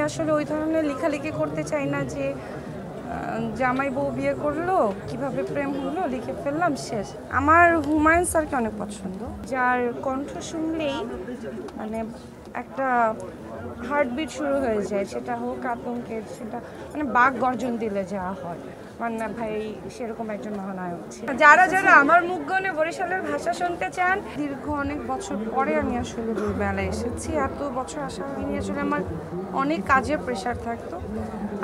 আসলে ওই ধরনের লেখালেখি করতে চাই না যে জামাই বউ বিয়ে করলো, কিভাবে প্রেম হলো, লিখে ফেললাম, শেষ। আমার হুমায়ুন স্যারকে অনেক পছন্দ, যার কণ্ঠ শুনলেই মানে একটা হার্টবিট শুরু হয়ে যায়, সেটা হোক আতঙ্কের, সেটা মানে বাঘ গর্জন দিলে যা হয়। মান্না ভাই সেরকম একজন মহানায়ক ছিল। যারা যারা আমার মুখ গনে বরিশালের ভাষা শুনতে চান, দীর্ঘ অনেক বছর পরে আমি আসলে বইমেলায় এসেছি। এত বছর আসা হয়নি, আসলে আমার অনেক কাজের প্রেশার থাকতো।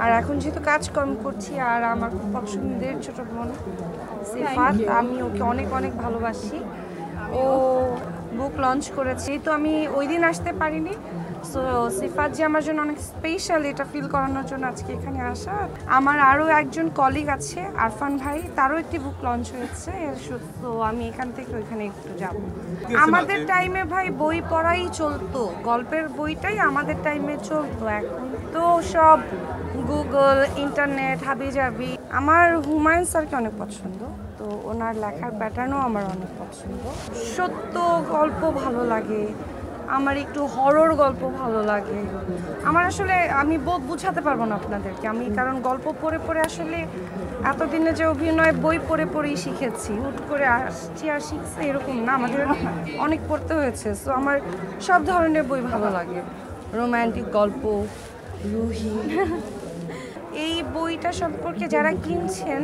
আর এখন যেহেতু কাজকর্ম করছি, আর আমার খুব পছন্দের ছোট বোন সিফাত, আমি ওকে অনেক অনেক ভালোবাসি। ও বুক লঞ্চ করেছে, তো আমি ওই দিন আসতে পারিনি। সো সিফাত যে আমার জন্য অনেক স্পেশাল, এটা ফিল করানোর জন্য আজকে এখানে আসা। আমার আরও একজন কলিগ আছে আরফান ভাই, তারও একটি বুক লঞ্চ হয়েছে, তো আমি এখান থেকে ওইখানে একটু যাব। আমাদের টাইমে ভাই বই পড়াই চলতো, গল্পের বইটাই আমাদের টাইমে চলতো। এখন তো সব গুগল, ইন্টারনেট, হাবিজাবি। আমার হুমায়ুন স্যারকে অনেক পছন্দ, তো ওনার লেখার প্যাটার্নও আমার অনেক পছন্দ। সত্য গল্প ভালো লাগে, আমার একটু হরর গল্প ভালো লাগে। আমার আসলে আমি বুঝাতে পারবো না আপনাদেরকে, আমি কারণ গল্প পড়ে পড়ে আসলে এতদিনে যে অভিনয় বই পড়ে পড়েই শিখেছি, হুট করে আসছি আর শিখছি এরকম না, আমাদের অনেক পড়তে হয়েছে। সো আমার সব ধরনের বই ভালো লাগে, রোম্যান্টিক গল্প, রুহি। এই বইটা সম্পর্কে যারা কিনছেন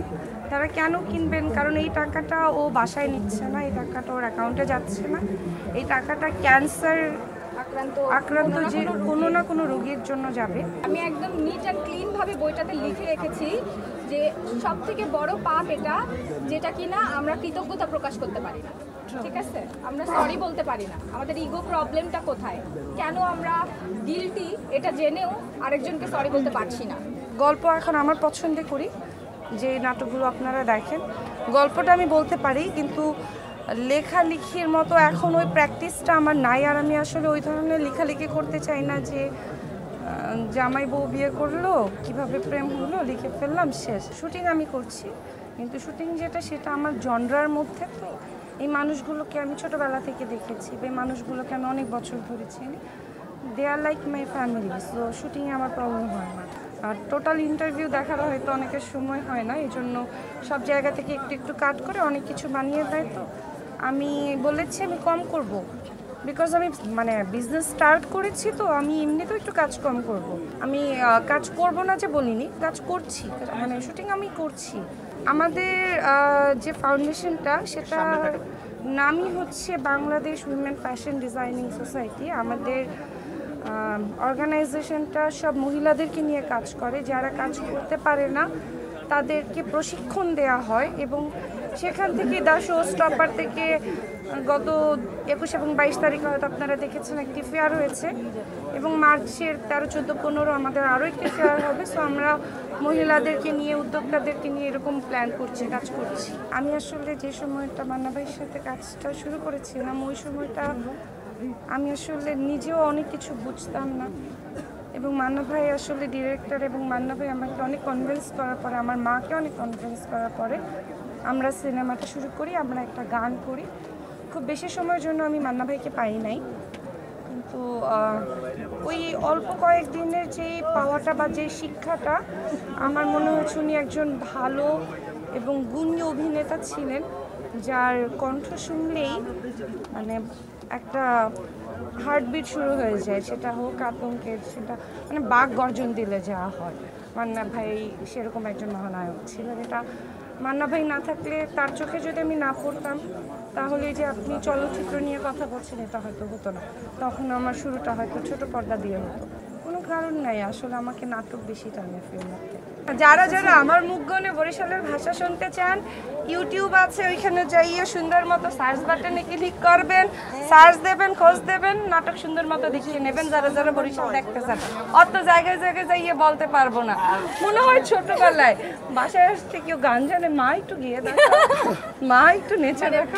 তারা কেন কিনবেন? কারণ এই টাকাটা ও বাসায় নিচ্ছে না, এই টাকাটা ওর অ্যাকাউন্টে যাচ্ছে না, এই টাকাটা ক্যান্সার আক্রান্ত যে কোনো না কোনো রোগীর জন্য যাবে। আমি একদম নিট অ্যান্ড ক্লিন ভাবে বইটাতে লিখে রেখেছি যে সব থেকে বড় পাপ এটা, যেটা কিনা আমরা কৃতজ্ঞতা প্রকাশ করতে পারি না। ঠিক আছে, আমরা সরি বলতে পারি না। আমাদের ইগো প্রবলেমটা কোথায়, কেন আমরা গিলটি এটা জেনেও আরেকজনকে সরি বলতে পারছি না। গল্প এখন আমার পছন্দ করি, যে নাটকগুলো আপনারা দেখেন, গল্পটা আমি বলতে পারি, কিন্তু লেখালেখির মতো এখন ওই প্র্যাকটিসটা আমার নাই। আর আমি আসলে ওই ধরনের লেখালেখি করতে চাই না যে জামাই বউ বিয়ে করলো, কিভাবে প্রেম হলো, লিখে ফেললাম, শেষ। শুটিং আমি করছি, কিন্তু শুটিং যেটা সেটা আমার জনরার মধ্যে। তো এই মানুষগুলোকে আমি ছোটোবেলা থেকে দেখেছি, এই মানুষগুলোকে আমি অনেক বছর ধরে চিনি, দে আর লাইক মাই ফ্যামিলি। সো শুটিংয়ে আমার প্রবলেম হয় না। আর টোটাল ইন্টারভিউ দেখার হয়তো অনেকের সময় হয় না, এই জন্য সব জায়গা থেকে একটু একটু কাট করে অনেক কিছু বানিয়ে দেয়। তো আমি বলেছি আমি কম করব, বিকজ আমি মানে বিজনেস স্টার্ট করেছি, তো আমি এমনিতেও একটু কাজ কম করব। আমি কাজ করব না যে বলিনি, কাজ করছি, মানে শুটিং আমি করছি। আমাদের যে ফাউন্ডেশনটা, সেটা নামই হচ্ছে Bangladesh women fashion designing society. আমাদের অর্গানাইজেশনটা সব মহিলাদেরকে নিয়ে কাজ করে, যারা কাজ করতে পারে না তাদেরকে প্রশিক্ষণ দেওয়া হয়, এবং সেখান থেকে শো স্টপার থেকে গত 21 এবং 22 তারিখে হয়তো আপনারা দেখেছেন একটি ফেয়ার হয়েছে, এবং মার্চের 13, 14, 15 আমাদের আরও একটি ফেয়ার হবে। সো আমরা মহিলাদেরকে নিয়ে, উদ্যোক্তাদেরকে নিয়ে এরকম প্ল্যান করছি, কাজ করছি। আমি আসলে যে সময়টা মান্না ভাইয়ের সাথে কাজটা শুরু করেছিলাম, ওই সময়টা আমি আসলে নিজেও অনেক কিছু বুঝতাম না, এবং মান্না ভাই আসলে ডিরেক্টর, এবং মান্না ভাই আমাকে অনেক কনভিন্স করার পরে, আমার মাকে অনেক কনভিন্স করার পরে আমরা সিনেমাটা শুরু করি, আমরা একটা গান করি। খুব বেশি সময়ের জন্য আমি মান্না ভাইকে পাই নাই, কিন্তু ওই অল্প কয়েকদিনের যে পাওয়াটা বা যে শিক্ষাটা, আমার মনে হচ্ছে উনি একজন ভালো এবং গুণী অভিনেতা ছিলেন, যার কণ্ঠ শুনলেই মানে একটা হার্টবিট শুরু হয়ে যায়, সেটা হোক আতঙ্কের, সেটা মানে বাঘ গর্জন দিলে যা হয়। মান্না ভাই সেরকম একজন মহানায়ক ছিলেন। এটা মান্না ভাই না থাকলে, তার চোখে যদি আমি না পড়তাম, তাহলে যে আপনি চলচ্চিত্র নিয়ে কথা বলছেন এটা হয়তো হতো না, তখন আমার শুরুটা হয়তো ছোট পর্দা দিয়ে হতো। কোনো কারণ নাই, আসলে আমাকে নাটক বেশি টানে ফিল্মের থেকে। যারা যারা আমার মুখ গনে বরিশালের ভাষা শুনতে চান, ইউটিউব আছে, ওইখানে যাইয়ে সুন্দর মতো সার্চ বাটনে ক্লিক করবেন, সার্চ দেবেন, খোঁজ দেবেন, নাটক সুন্দর মতো দেখিয়ে নেবেন। যারা যারা বরিশাল দেখতে চান, অত জায়গায় জায়গায় যাইয়ে বলতে পারবো না। মনে হয় ছোটবেলায় বাসায় আসতে কেউ গান জানে, মা একটু গিয়ে দেখা, মা একটু নেচে দেখা।